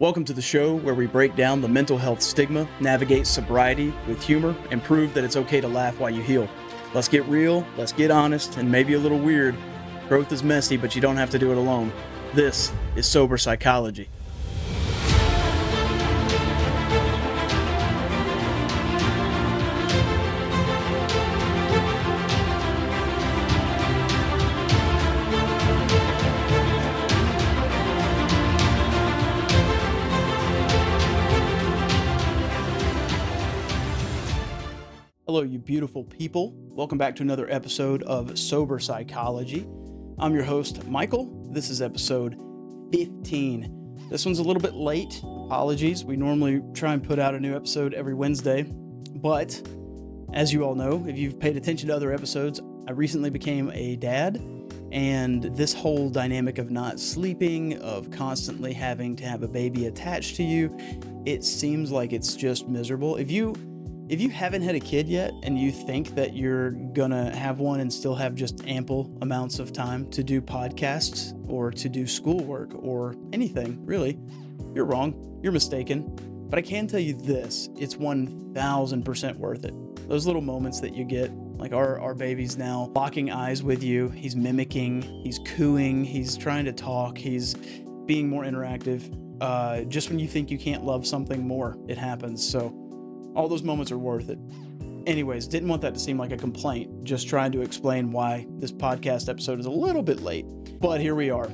Welcome to the show where we break down the mental health stigma, navigate sobriety with humor, and prove that it's okay to laugh while you heal. Let's get real, let's get honest, and maybe a little weird. Growth is messy, but you don't have to do it alone. This is Sober Psychology. Hello, you beautiful people. Welcome back to another episode of Sober Psychology. I'm your host, Michael. This is episode 15. This one's a little bit late. Apologies. We normally try and put out a new episode every Wednesday. But as you all know, if you've paid attention to other episodes, I recently became a dad. And this whole dynamic of not sleeping, of constantly having to have a baby attached to you, it seems like it's just miserable. If you haven't had a kid yet and you think that you're gonna have one and still have just ample amounts of time to do podcasts or to do schoolwork or anything, really, you're wrong. You're mistaken. But I can tell you this, it's 1000% worth it. Those little moments that you get, like our baby's now locking eyes with you, he's mimicking, he's cooing, he's trying to talk, he's being more interactive. Just when you think you can't love something more, it happens. So all those moments are worth it. Anyways, didn't want that to seem like a complaint, just trying to explain why this podcast episode is a little bit late. But here we are.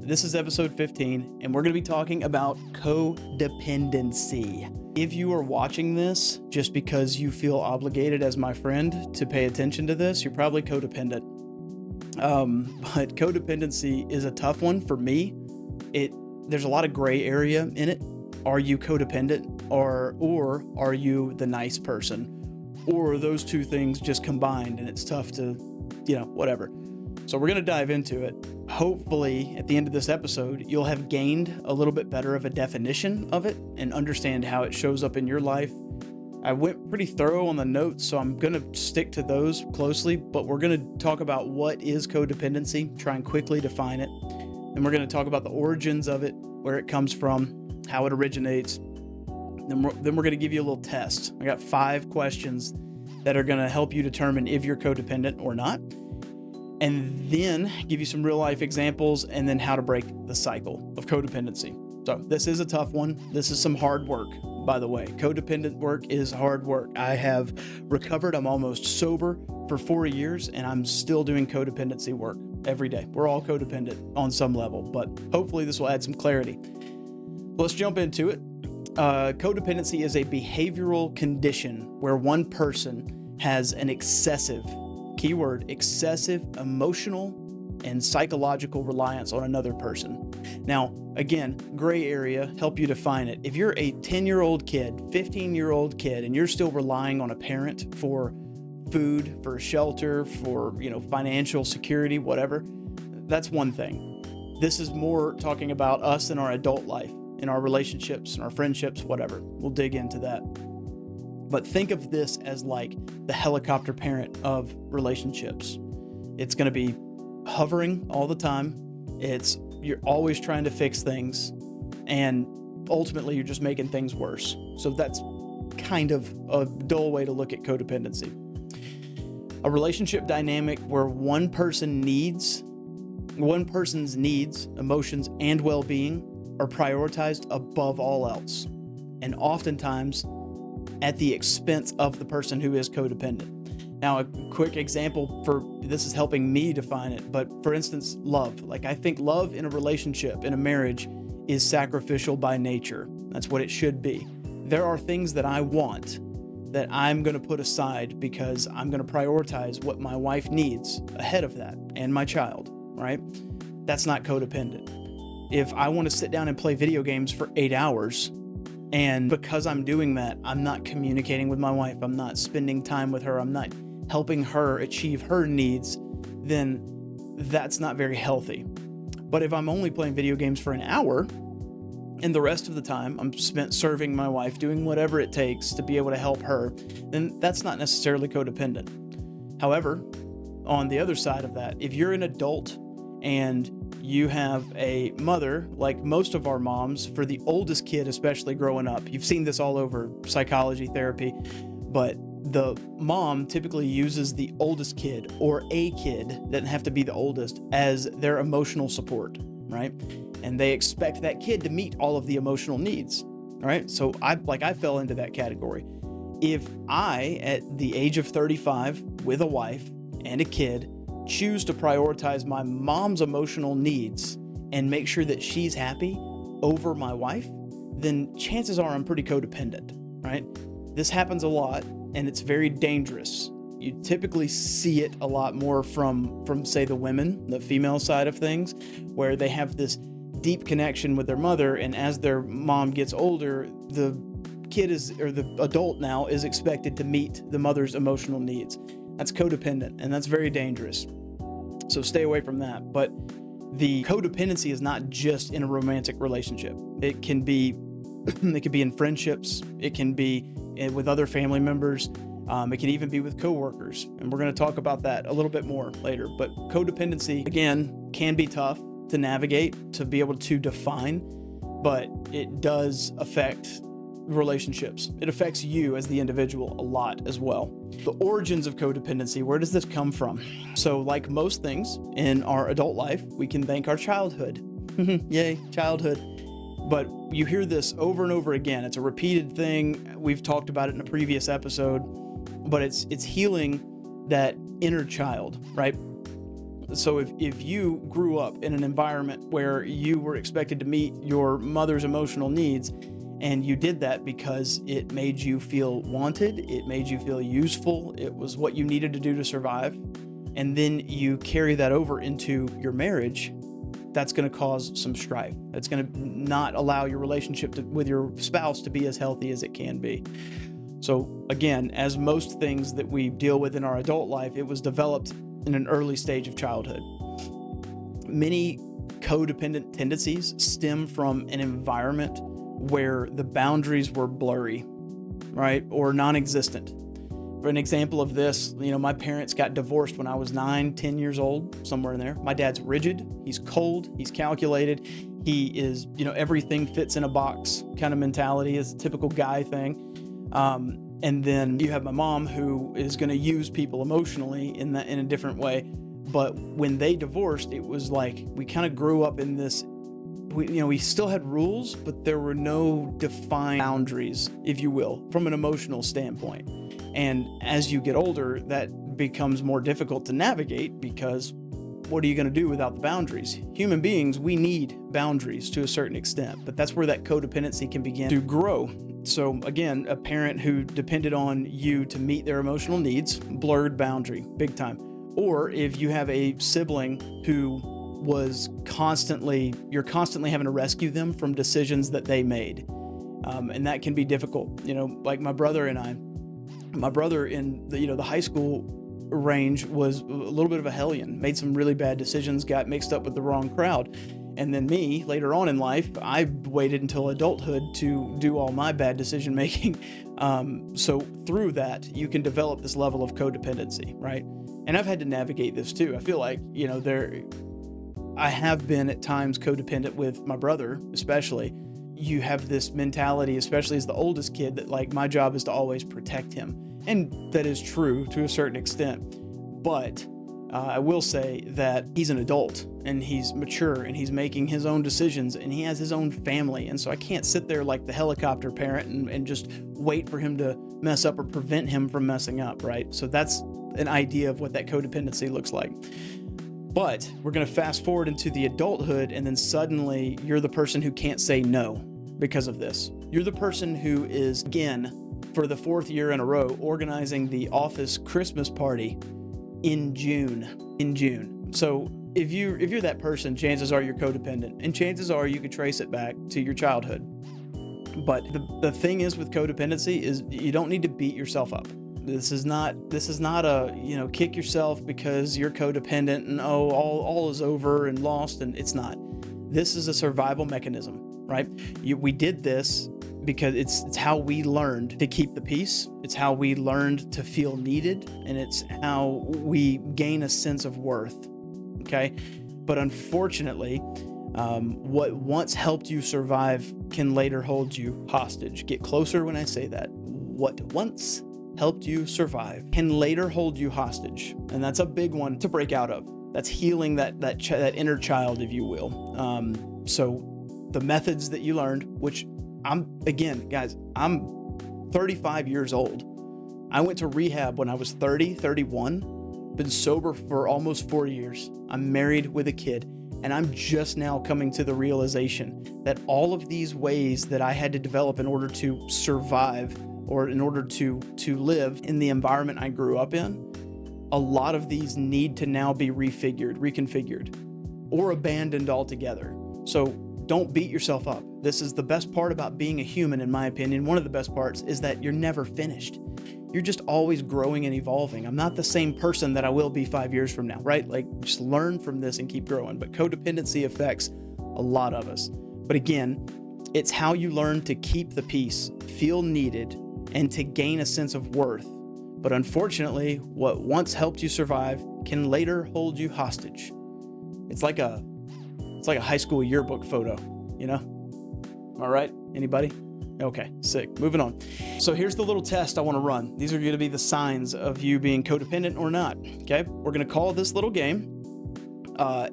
This is episode 15, and we're going to be talking about codependency. If you are watching this just because you feel obligated as my friend to pay attention to this, you're probably codependent. But codependency is a tough one for me. There's a lot of gray area in it. Are you codependent? Or are you the nice person? Or are those two things just combined and it's tough to, whatever. So we're going to dive into it. Hopefully, at the end of this episode, you'll have gained a little bit better of a definition of it and understand how it shows up in your life. I went pretty thorough on the notes, so I'm going to stick to those closely, but we're going to talk about what is codependency, try and quickly define it. And we're going to talk about the origins of it, where it comes from, how it originates. Then we're going to give you a little test. I got 5 questions that are going to help you determine if you're codependent or not. And then give you some real life examples and then how to break the cycle of codependency. So this is a tough one. This is some hard work, by the way. Codependent work is hard work. I have recovered. I'm almost sober for 4 years and I'm still doing codependency work every day. We're all codependent on some level, but hopefully this will add some clarity. Let's jump into it. Codependency is a behavioral condition where one person has an excessive emotional and psychological reliance on another person. Now, again, gray area, help you define it. If you're a 10-year-old kid, 15-year-old kid, and you're still relying on a parent for food, for shelter, for, financial security, whatever, that's one thing. This is more talking about us in our adult life, in our relationships, in our friendships, whatever. We'll dig into that. But think of this as like the helicopter parent of relationships. It's going to be hovering all the time. You're always trying to fix things, and ultimately you're just making things worse. So that's kind of a dull way to look at codependency. A relationship dynamic where one person's needs, emotions, and well-being are prioritized above all else, and oftentimes at the expense of the person who is codependent. Now, a quick example this is helping me define it, but for instance, love. Like, I think love in a relationship, in a marriage, is sacrificial by nature. That's what it should be. There are things that I want that I'm going to put aside because I'm going to prioritize what my wife needs ahead of that, and my child, right? That's not codependent. If I want to sit down and play video games for 8 hours, and because I'm doing that, I'm not communicating with my wife, I'm not spending time with her, I'm not helping her achieve her needs, then that's not very healthy. But if I'm only playing video games for an hour, and the rest of the time I'm spent serving my wife, doing whatever it takes to be able to help her, then that's not necessarily codependent. However, on the other side of that, if you're an adult and you have a mother, like most of our moms, for the oldest kid, especially growing up. You've seen this all over psychology therapy, but the mom typically uses the oldest kid, or a kid, doesn't have to be the oldest, as their emotional support, right? And they expect that kid to meet all of the emotional needs, right? So I fell into that category. If I, at the age of 35, with a wife and a kid, choose to prioritize my mom's emotional needs and make sure that she's happy over my wife, then chances are I'm pretty codependent, right? This happens a lot, and it's very dangerous. You typically see it a lot more from say the women, the female side of things, where they have this deep connection with their mother, and as their mom gets older, the kid or the adult now is expected to meet the mother's emotional needs. That's codependent, and that's very dangerous. So stay away from that. But the codependency is not just in a romantic relationship. It can be in friendships. It can be with other family members. It can even be with coworkers. And we're going to talk about that a little bit more later. But codependency, again, can be tough to navigate, to be able to define, but it does affect relationships. It affects you as the individual a lot as well. The origins of codependency, where does this come from? So like most things in our adult life, we can thank our childhood. Yay, childhood. But you hear this over and over again. It's a repeated thing. We've talked about it in a previous episode, but it's healing that inner child, right? So if you grew up in an environment where you were expected to meet your mother's emotional needs, and you did that because it made you feel wanted, it made you feel useful, it was what you needed to do to survive, and then you carry that over into your marriage, that's going to cause some strife. That's going to not allow your relationship with your spouse to be as healthy as it can be. So again, as most things that we deal with in our adult life, it was developed in an early stage of childhood. Many codependent tendencies stem from an environment where the boundaries were blurry, right? Or non-existent. For an example of this, my parents got divorced when I was 9, 10 years old, somewhere in there. My dad's rigid, he's cold, he's calculated, he is, everything fits in a box kind of mentality, is a typical guy thing. And then you have my mom, who is going to use people emotionally in a different way. But when they divorced, it was like we kind of grew up in this. We still had rules, but there were no defined boundaries, if you will, from an emotional standpoint. And as you get older, that becomes more difficult to navigate, because what are you going to do without the boundaries? Human beings, we need boundaries to a certain extent, but that's where that codependency can begin to grow. So again, a parent who depended on you to meet their emotional needs, blurred boundary, big time. Or if you have a sibling who you're constantly having to rescue them from decisions that they made. And that can be difficult. Like my brother and I. My brother in the high school range was a little bit of a hellion, made some really bad decisions, got mixed up with the wrong crowd. And then me, later on in life, I waited until adulthood to do all my bad decision making. So through that, you can develop this level of codependency, right? And I've had to navigate this too. I feel like, I have been at times codependent with my brother, especially. You have this mentality, especially as the oldest kid, that like my job is to always protect him. And that is true to a certain extent. But I will say that he's an adult and he's mature and he's making his own decisions and he has his own family. And so I can't sit there like the helicopter parent and just wait for him to mess up or prevent him from messing up, right? So that's an idea of what that codependency looks like. But we're going to fast forward into the adulthood, and then suddenly you're the person who can't say no because of this. You're the person who is, again, for the 4th year in a row, organizing the office Christmas party in June. So if you're that person, chances are you're codependent, and chances are you could trace it back to your childhood. But the thing is with codependency is you don't need to beat yourself up. This is not a, kick yourself because you're codependent and all is over and lost, and it's not. This is a survival mechanism, right? We did this because it's how we learned to keep the peace. It's how we learned to feel needed, and it's how we gain a sense of worth. Okay? But unfortunately, what once helped you survive can later hold you hostage. Get closer when I say that. What once helped you survive can later hold you hostage. And that's a big one to break out of. That's healing that inner child, if you will. So the methods that you learned, which I'm 35 years old. I went to rehab when I was 31, been sober for almost 4 years. I'm married with a kid, and I'm just now coming to the realization that all of these ways that I had to develop in order to survive or in order to live in the environment I grew up in, a lot of these need to now be reconfigured, or abandoned altogether. So don't beat yourself up. This is the best part about being a human, in my opinion. One of the best parts is that you're never finished. You're just always growing and evolving. I'm not the same person that I will be 5 years from now, right? Like, just learn from this and keep growing. But codependency affects a lot of us. But again, it's how you learn to keep the peace, feel needed, and to gain a sense of worth. But unfortunately, what once helped you survive can later hold you hostage. It's like a high school yearbook photo, you know? Am I right? Anybody? Okay, sick. Moving on. So here's the little test I want to run. These are going to be the signs of you being codependent or not. Okay, we're going to call this little game.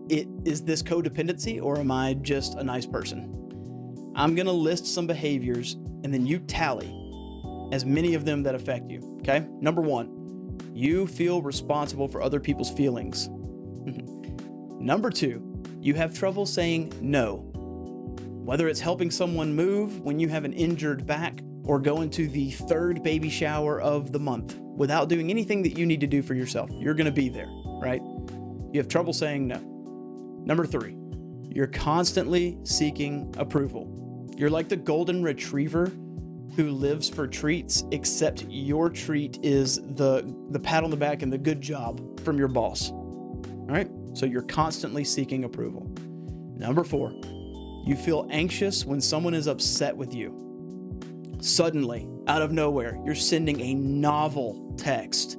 Is this codependency, or am I just a nice person? I'm going to list some behaviors, and then you tally as many of them that affect you. Okay. Number 1, you feel responsible for other people's feelings. Number 2, you have trouble saying no. Whether it's helping someone move when you have an injured back, or going to the 3rd baby shower of the month without doing anything that you need to do for yourself. You're going to be there, right? You have trouble saying no. Number 3, you're constantly seeking approval. You're like the golden retriever who lives for treats, except your treat is the pat on the back and the good job from your boss. All right? So you're constantly seeking approval. Number 4, you feel anxious when someone is upset with you. Suddenly, out of nowhere, you're sending a novel text,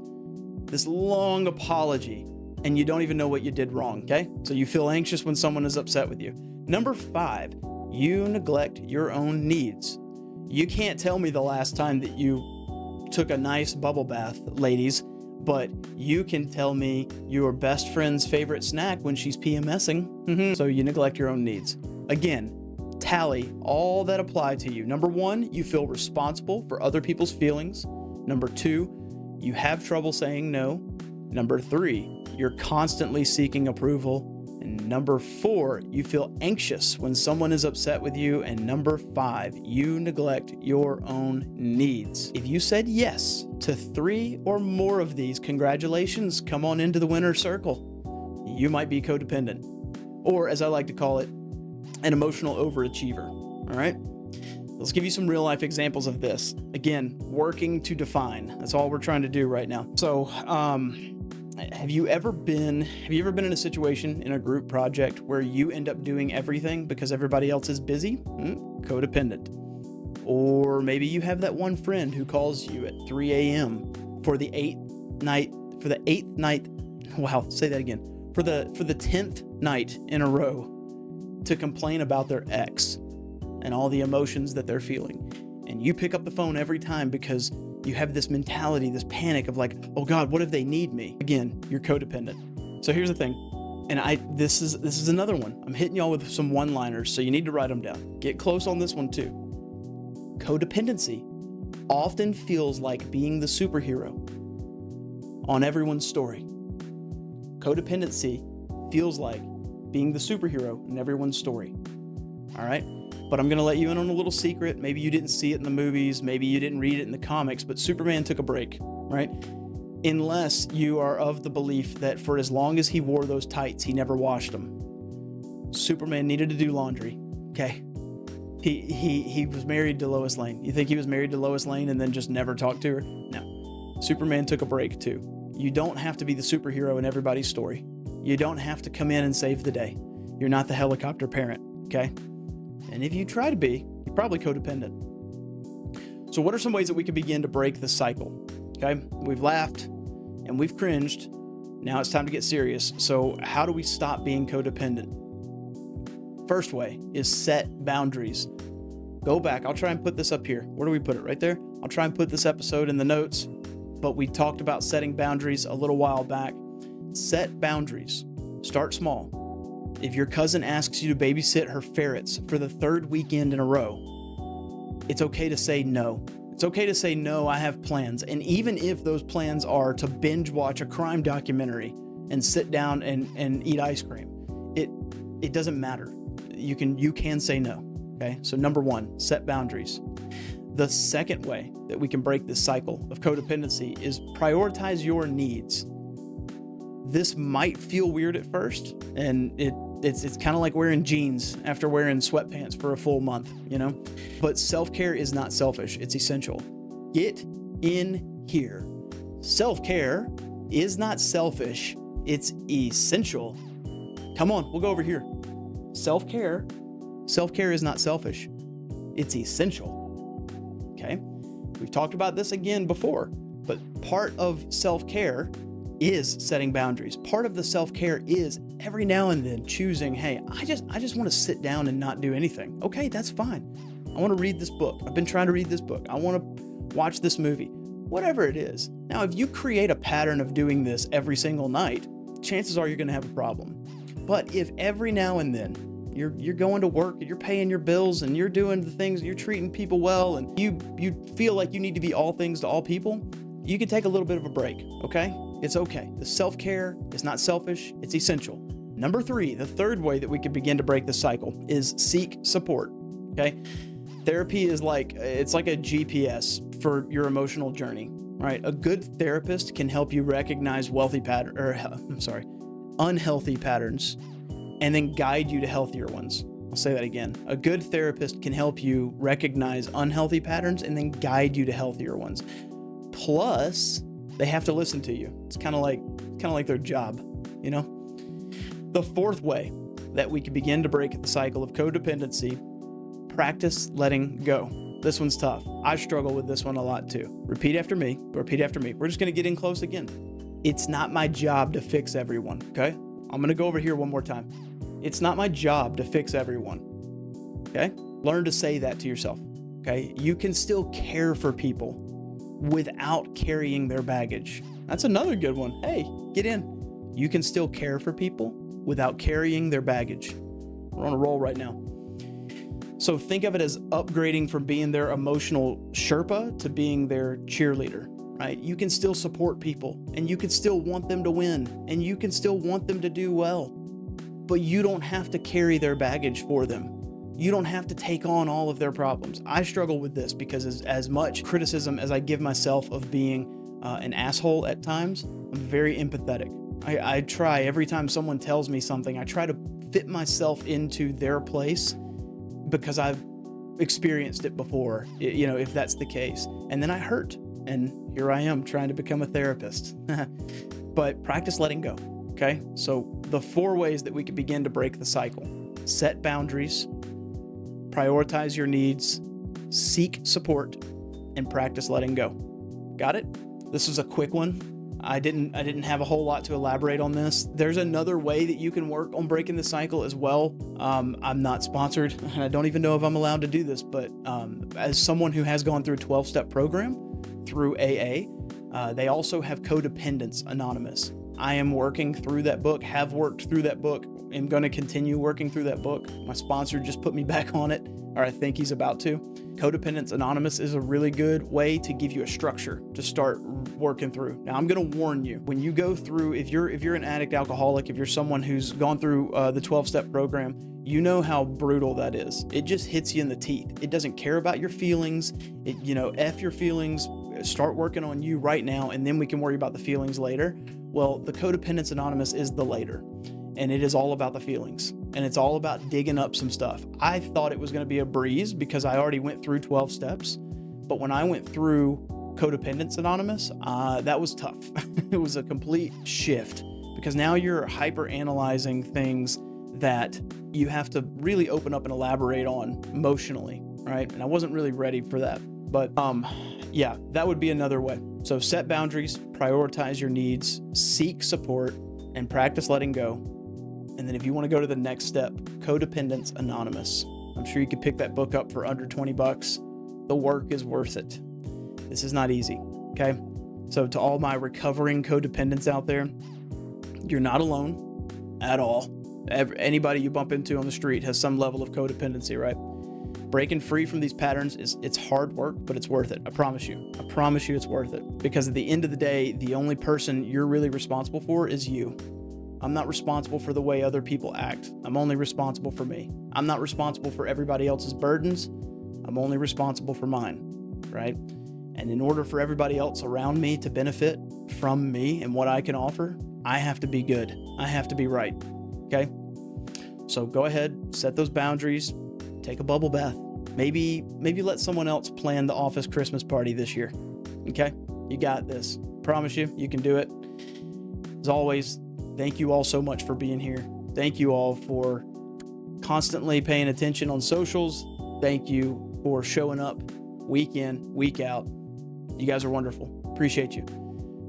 this long apology, and you don't even know what you did wrong, okay? So you feel anxious when someone is upset with you. Number 5, you neglect your own needs. You can't tell me the last time that you took a nice bubble bath, ladies, but you can tell me your best friend's favorite snack when she's PMSing. So you neglect your own needs. Again, tally all that apply to you. Number 1, you feel responsible for other people's feelings. Number 2, you have trouble saying no. Number 3, you're constantly seeking approval. And number 4, you feel anxious when someone is upset with you. And number 5, you neglect your own needs. If you said yes to 3 or more of these, congratulations, come on into the winner's circle. You might be codependent, or as I like to call it, an emotional overachiever. All right? Let's give you some real life examples of this. Again, working to define. That's all we're trying to do right now. So, have you ever been in a situation in a group project where you end up doing everything because everybody else is busy? Codependent. Or maybe you have that one friend who calls you at 3 a.m. for the 10th night in a row to complain about their ex and all the emotions that they're feeling. And you pick up the phone every time because you have this mentality, this panic of like, oh God, what if they need me? Again, you're codependent. So here's the thing. And this is another one. I'm hitting y'all with some one-liners, so you need to write them down. Get close on this one too. Codependency often feels like being the superhero on everyone's story. Codependency feels like being the superhero in everyone's story. All right? But I'm going to let you in on a little secret. Maybe you didn't see it in the movies. Maybe you didn't read it in the comics, but Superman took a break, right? Unless you are of the belief that for as long as he wore those tights, he never washed them. Superman needed to do laundry, okay? He was married to Lois Lane. You think he was married to Lois Lane and then just never talked to her? No. Superman took a break too. You don't have to be the superhero in everybody's story. You don't have to come in and save the day. You're not the helicopter parent, okay? And if you try to be, you're probably codependent. So what are some ways that we can begin to break the cycle? Okay, we've laughed and we've cringed, Now it's time to get serious. So how do we stop being codependent? First way is set boundaries. Go back. I'll try and put this up here. Where do we put it? Right there? I'll try and put this episode in the notes, but we talked about setting boundaries a little while back. Set boundaries. Start small. If your cousin asks you to babysit her ferrets for the third weekend in a row, it's okay to say no. It's okay to say, no, I have plans. And even if those plans are to binge watch a crime documentary and sit down and eat ice cream, it doesn't matter. You can say no. Okay. So number one, set boundaries. The second way that we can break this cycle of codependency is prioritize your needs. This might feel weird at first, and it's kind of like wearing jeans after wearing sweatpants for a full month, But self-care is not selfish. It's essential. Get in here. Self-care is not selfish. It's essential. Come on, we'll go over here. Self-care is not selfish. It's essential. Okay? We've talked about this again before, but part of self-care is setting boundaries. Part of the self-care is every now and then choosing, hey, I just want to sit down and not do anything. Okay, that's fine. I want to read this book. I've been trying to read this book. I want to watch this movie. Whatever it is. Now, if you create a pattern of doing this every single night, chances are you're going to have a problem. But if every now and then you're going to work, you're paying your bills, and you're doing the things, you're treating people well, and you feel like you need to be all things to all people, you can take a little bit of a break, okay? It's okay. The self-care is not selfish, it's essential. Number three, the third way that we can begin to break the cycle is seek support, okay? Therapy is it's like a GPS for your emotional journey, right? A good therapist can help you recognize unhealthy patterns and then guide you to healthier ones. I'll say that again. A good therapist can help you recognize unhealthy patterns and then guide you to healthier ones. Plus, they have to listen to you. It's kind of like their job, The fourth way that we can begin to break the cycle of codependency, practice letting go. This one's tough. I struggle with this one a lot too. Repeat after me. We're just going to get in close again. It's not my job to fix everyone, okay? I'm going to go over here one more time. It's not my job to fix everyone, okay? Learn to say that to yourself, okay? You can still care for people without carrying their baggage. That's another good one. Hey, get in. You can still care for people without carrying their baggage. We're on a roll right now. So think of it as upgrading from being their emotional Sherpa to being their cheerleader, right? You can still support people, and you can still want them to win, and you can still want them to do well, but you don't have to carry their baggage for them. You don't have to take on all of their problems. I struggle with this because as much criticism as I give myself of being an asshole at times, I'm very empathetic. I try, every time someone tells me something, I try to fit myself into their place because I've experienced it before, if that's the case. And then I hurt, and here I am trying to become a therapist. But practice letting go, okay? So the 4 ways that we can begin to break the cycle: set boundaries, prioritize your needs, seek support, and practice letting go. Got it? This is a quick one. I didn't have a whole lot to elaborate on this. There's another way that you can work on breaking the cycle as well. I'm not sponsored, and I don't even know if I'm allowed to do this, but as someone who has gone through a 12-step program through AA, they also have Codependent Anonymous. I am working through that book, have worked through that book, am going to continue working through that book. My sponsor just put me back on it, or I think he's about to. Codependent Anonymous is a really good way to give you a structure to start working through. Now, I'm going to warn you, when you go through, if you're an addict, alcoholic, if you're someone who's gone through the 12-step program, you know how brutal that is. It just hits you in the teeth. It doesn't care about your feelings. F your feelings. Start working on you right now, and then we can worry about the feelings later. Well, the Codependent Anonymous is the later, and it is all about the feelings, and it's all about digging up some stuff. I thought it was going to be a breeze because I already went through 12 steps, but when I went through Codependent Anonymous, that was tough. It was a complete shift because now you're hyper analyzing things that you have to really open up and elaborate on emotionally, right? And I wasn't really ready for that, but yeah, that would be another way. So set boundaries, prioritize your needs, seek support, and practice letting go. And then if you want to go to the next step, Codependence Anonymous. I'm sure you could pick that book up for under $20. The work is worth it. This is not easy, okay? So to all my recovering codependents out there, you're not alone at all. Anybody you bump into on the street has some level of codependency, right? Breaking free from these patterns it's hard work, but it's worth it. I promise you. I promise you it's worth it. Because at the end of the day, the only person you're really responsible for is you. I'm not responsible for the way other people act. I'm only responsible for me. I'm not responsible for everybody else's burdens. I'm only responsible for mine, right? And in order for everybody else around me to benefit from me and what I can offer, I have to be good. I have to be right, okay? So go ahead, set those boundaries, take a bubble bath. Maybe let someone else plan the office Christmas party this year, okay? You got this. Promise you, you can do it. As always, thank you all so much for being here. Thank you all for constantly paying attention on socials. Thank you for showing up week in, week out. You guys are wonderful. Appreciate you.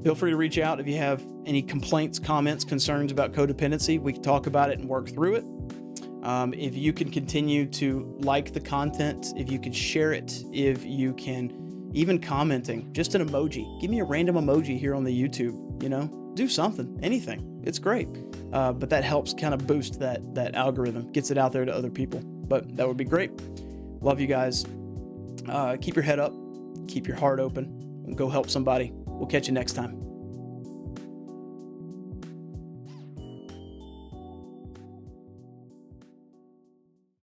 Feel free to reach out if you have any complaints, comments, concerns about codependency. We can talk about it and work through it. If you can continue to like the content, if you can share it, if you can even commenting, just an emoji. Give me a random emoji here on the YouTube, do something, anything. It's great. But that helps kind of boost that algorithm, gets it out there to other people. But that would be great. Love you guys. Keep your head up, keep your heart open, and go help somebody. We'll catch you next time.